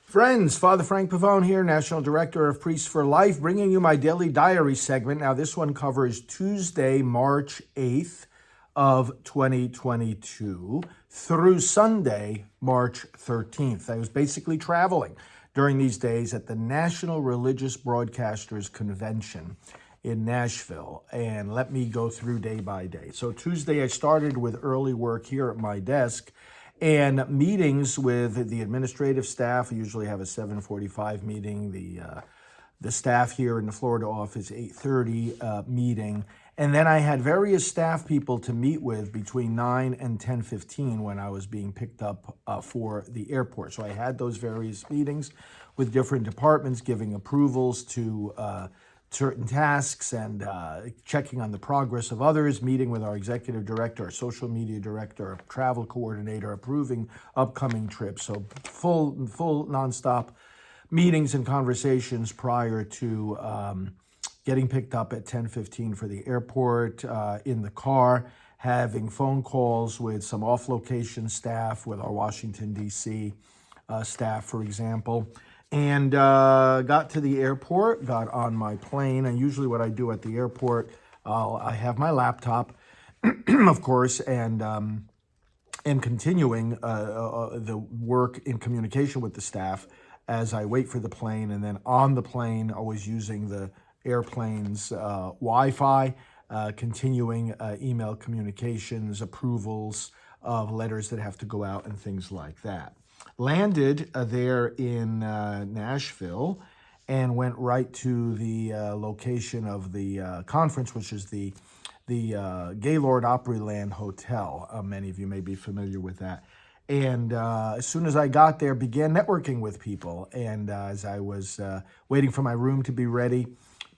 Friends, Father Frank Pavone here, National Director of Priests for Life, bringing you my daily diary segment. Now, this one covers Tuesday, March 8th of 2022 through Sunday, March 13th. I was basically traveling during these days at the National Religious Broadcasters Convention in Nashville. And let me go through day by day. So Tuesday, I started with early work here at my desk and meetings with the administrative staff. I usually have a 7:45 meeting. The staff here in the Florida office, 8:30 meeting. And then I had various staff people to meet with between 9 and 10:15 when I was being picked up for the airport. So I had those various meetings with different departments, giving approvals to certain tasks and checking on the progress of others, meeting with our executive director, our social media director, our travel coordinator, approving upcoming trips. So full nonstop meetings and conversations prior to getting picked up at 10:15 for the airport, in the car, having phone calls with some off-location staff, with our Washington, D.C. Staff, for example. And got to the airport, got on my plane, and usually what I do at the airport, I have my laptop, of course, and continuing the work in communication with the staff as I wait for the plane, and then on the plane, always using the airplane's Wi-Fi, continuing email communications, approvals of letters that have to go out, and things like that. Landed there in Nashville and went right to the location of the conference, which is the Gaylord Opryland Hotel. Many of you may be familiar with that. And as soon as I got there, began networking with people. And as I was waiting for my room to be ready,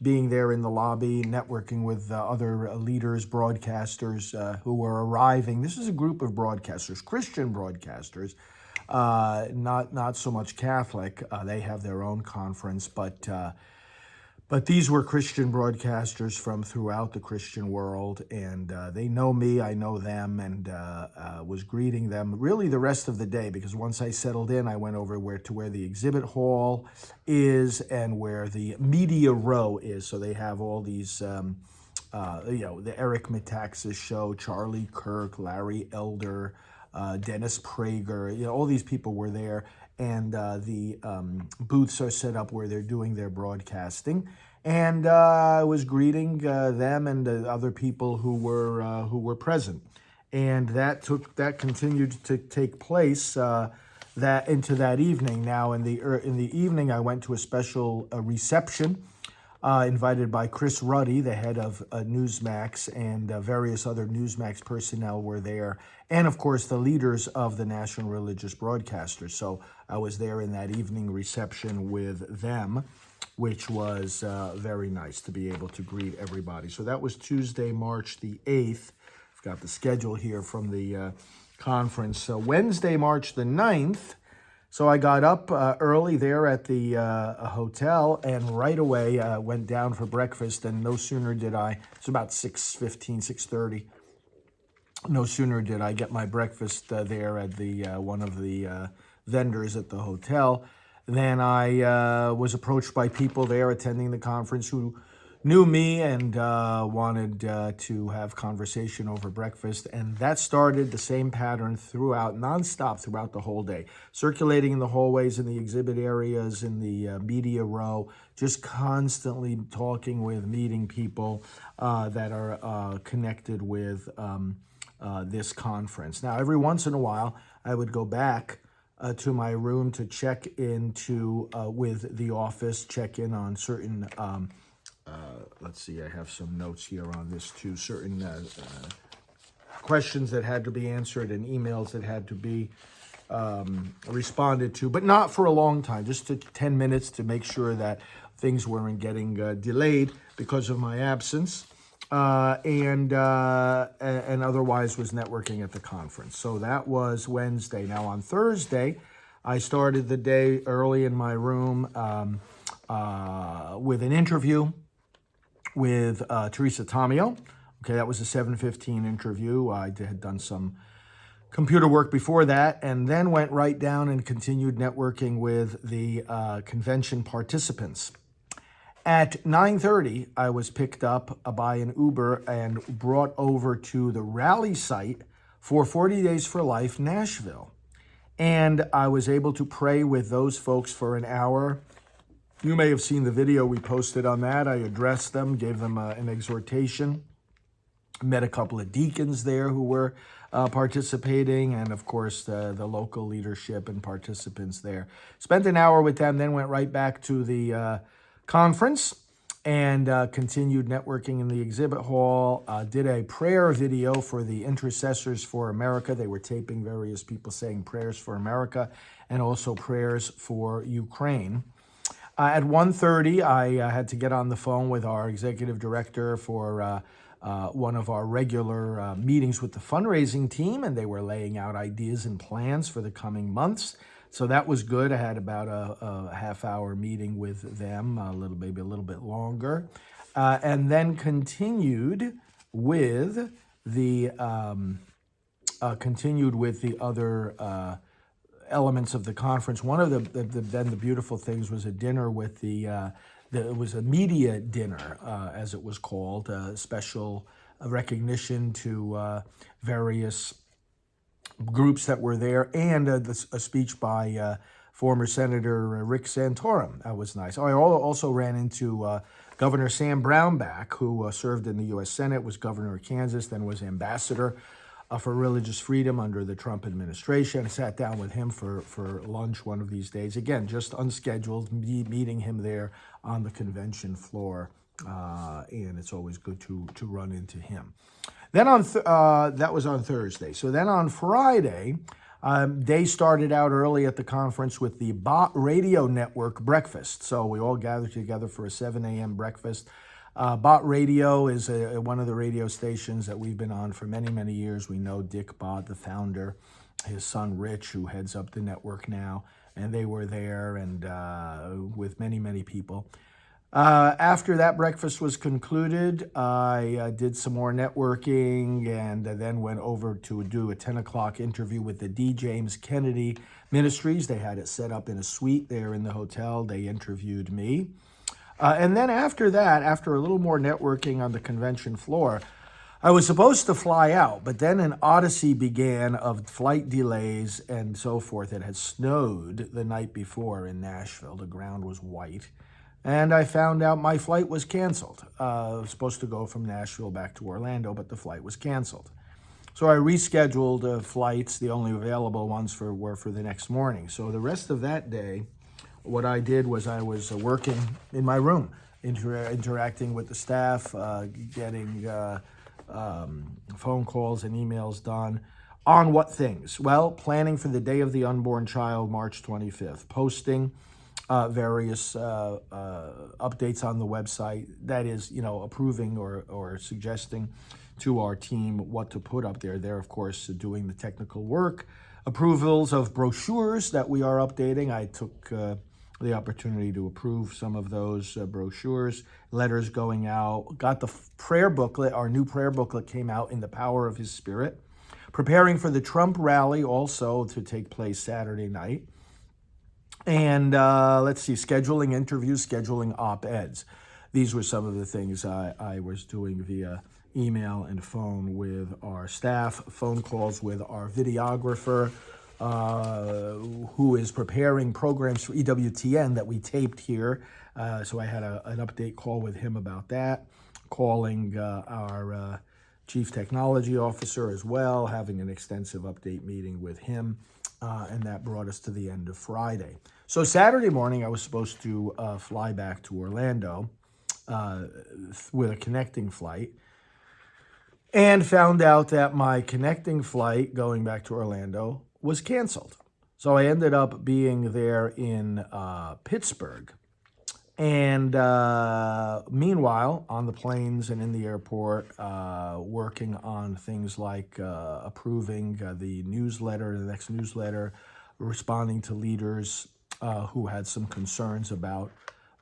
being there in the lobby, networking with other leaders, broadcasters who were arriving. This is a group of broadcasters, Christian broadcasters, not so much Catholic. They have their own conference, but these were Christian broadcasters from throughout the Christian world, and they know me, I know them, and was greeting them really the rest of the day, because once I settled in, I went over to where the exhibit hall is and where the media row is. So they have all these, the Eric Metaxas show, Charlie Kirk, Larry Elder, Dennis Prager, all these people were there, and the booths are set up where they're doing their broadcasting. And I was greeting them and the other people who were present, and that continued to take place that into that evening. Now in the evening, I went to a special reception. Invited by Chris Ruddy, the head of Newsmax, and various other Newsmax personnel were there. And of course, the leaders of the National Religious Broadcasters. So I was there in that evening reception with them, which was very nice to be able to greet everybody. So that was Tuesday, March the 8th. I've got the schedule here from the conference. So Wednesday, March the 9th. So I got up early there at the hotel, and right away went down for breakfast. And no sooner did it's about 6:15, 6:30. No sooner did I get my breakfast there at the one of the vendors at the hotel, then I was approached by people there attending the conference who knew me and wanted to have conversation over breakfast. And that started the same pattern nonstop throughout the whole day, circulating in the hallways, in the exhibit areas, in the media row, just constantly talking with, meeting people that are connected with this conference. Now, every once in a while, I would go back to my room to check into with the office, check in on certain let's see, I have some notes here on this too. Certain questions that had to be answered and emails that had to be responded to, but not for a long time, just 10 minutes to make sure that things weren't getting delayed because of my absence, and otherwise was networking at the conference. So that was Wednesday. Now on Thursday, I started the day early in my room with an interview with Teresa Tomeo. Okay, that was a 7:15 interview. I had done some computer work before that, and then went right down and continued networking with the convention participants. At 9:30, I was picked up by an Uber and brought over to the rally site for 40 Days for Life, Nashville. And I was able to pray with those folks for an hour. You may have seen the video we posted on that. I addressed them, gave them an exhortation, met a couple of deacons there who were participating, and of course the local leadership and participants there. Spent an hour with them, then went right back to the conference and continued networking in the exhibit hall. Did a prayer video for the Intercessors for America. They were taping various people saying prayers for America and also prayers for Ukraine. At 1:30, I had to get on the phone with our executive director for one of our regular meetings with the fundraising team, and they were laying out ideas and plans for the coming months. So that was good. I had about a half-hour meeting with them, maybe a little bit longer, and then continued with the other elements of the conference. One of the beautiful things was a dinner with it was a media dinner, as it was called, special recognition to various groups that were there, and a speech by former Senator Rick Santorum. That was nice. I also ran into Governor Sam Brownback, who served in the U.S. Senate, was governor of Kansas, then was ambassador for religious freedom under the Trump administration. I sat down with him for lunch one of these days. Again, just unscheduled, meeting him there on the convention floor, and it's always good to run into him. Then that was on Thursday. So then on Friday, they started out early at the conference with the Bot Radio Network breakfast. So we all gathered together for a 7 a.m. breakfast. Bot Radio is one of the radio stations that we've been on for many, many years. We know Dick Bot, the founder, his son Rich, who heads up the network now, and they were there and with many, many people. After that breakfast was concluded, I did some more networking and then went over to do a 10 o'clock interview with the D. James Kennedy Ministries. They had it set up in a suite there in the hotel. They interviewed me. And then after that, after a little more networking on the convention floor, I was supposed to fly out, but then an odyssey began of flight delays and so forth. It had snowed the night before in Nashville. The ground was white. And I found out my flight was canceled. I was supposed to go from Nashville back to Orlando, but the flight was canceled. So I rescheduled flights. The only available ones were for the next morning. So the rest of that day, what I did was I was working in my room, interacting with the staff, getting phone calls and emails done. On what things? Well, planning for the Day of the Unborn Child, March 25th, posting various updates on the website, that is, approving or suggesting to our team what to put up there. They're, of course, doing the technical work, approvals of brochures that we are updating. I took the opportunity to approve some of those brochures, letters going out, got the prayer booklet. Our new prayer booklet came out, In the Power of His Spirit, preparing for the Trump rally also to take place Saturday night. And scheduling interviews, scheduling op-eds. These were some of the things I was doing via email and phone with our staff, phone calls with our videographer, who is preparing programs for EWTN that we taped here. So I had an update call with him about that, calling our chief technology officer as well, having an extensive update meeting with him. And that brought us to the end of Friday. So Saturday morning, I was supposed to fly back to Orlando with a connecting flight, and found out that my connecting flight going back to Orlando was canceled. So I ended up being there in Pittsburgh. And meanwhile, on the planes and in the airport, working on things like approving the newsletter, the next newsletter, responding to leaders who had some concerns about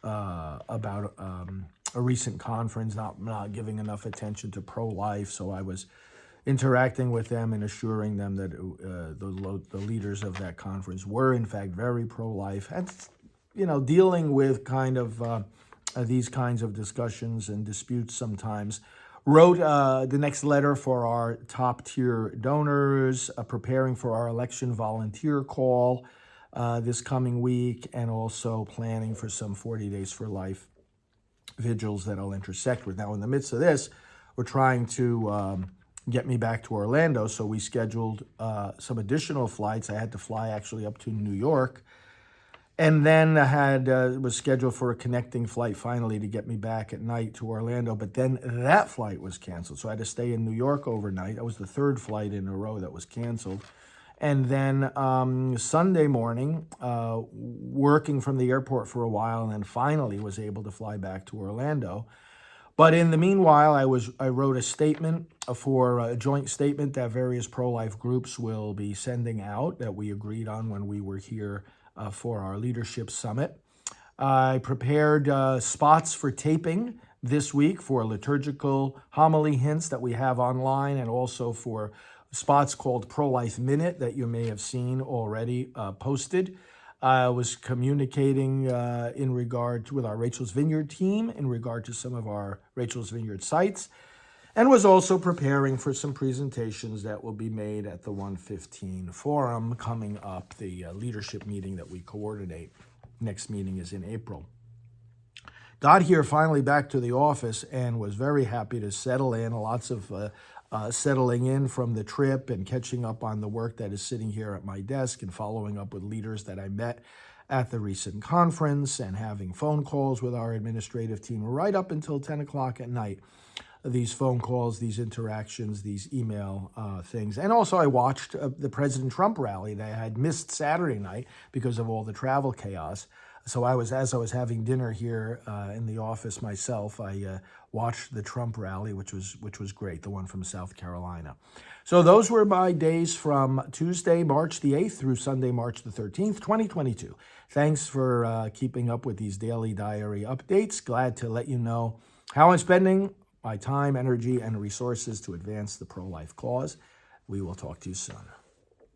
a recent conference, not giving enough attention to pro-life. So I was interacting with them and assuring them that the leaders of that conference were in fact very pro-life, and dealing with kind of these kinds of discussions and disputes sometimes. Wrote the next letter for our top tier donors, preparing for our election volunteer call this coming week, and also planning for some 40 Days for Life vigils that I'll intersect with. Now, in the midst of this, we're trying to get me back to Orlando, so we scheduled some additional flights. I had to fly actually up to New York, and then I was scheduled for a connecting flight finally to get me back at night to Orlando, but then that flight was canceled, so I had to stay in New York overnight. That was the third flight in a row that was canceled. And then Sunday morning, working from the airport for a while, and then finally was able to fly back to Orlando. But in the meanwhile, I wrote a statement for a joint statement that various pro-life groups will be sending out that we agreed on when we were here for our leadership summit. I prepared spots for taping this week for liturgical homily hints that we have online, and also for spots called Pro-Life Minute that you may have seen already posted. I was communicating in regard with our Rachel's Vineyard team in regard to some of our Rachel's Vineyard sites, and was also preparing for some presentations that will be made at the 115 Forum coming up, the leadership meeting that we coordinate. Next meeting is in April. Got here finally back to the office and was very happy to settle in. Lots of settling in from the trip and catching up on the work that is sitting here at my desk, and following up with leaders that I met at the recent conference, and having phone calls with our administrative team right up until 10 o'clock at night. These phone calls, these interactions, these email things. And also I watched the President Trump rally that I had missed Saturday night because of all the travel chaos. So as I was having dinner here in the office myself, I watched the Trump rally, which was great, the one from South Carolina. So those were my days from Tuesday, March the 8th through Sunday, March the 13th, 2022. Thanks for keeping up with these daily diary updates. Glad to let you know how I'm spending my time, energy, and resources to advance the pro-life cause. We will talk to you soon.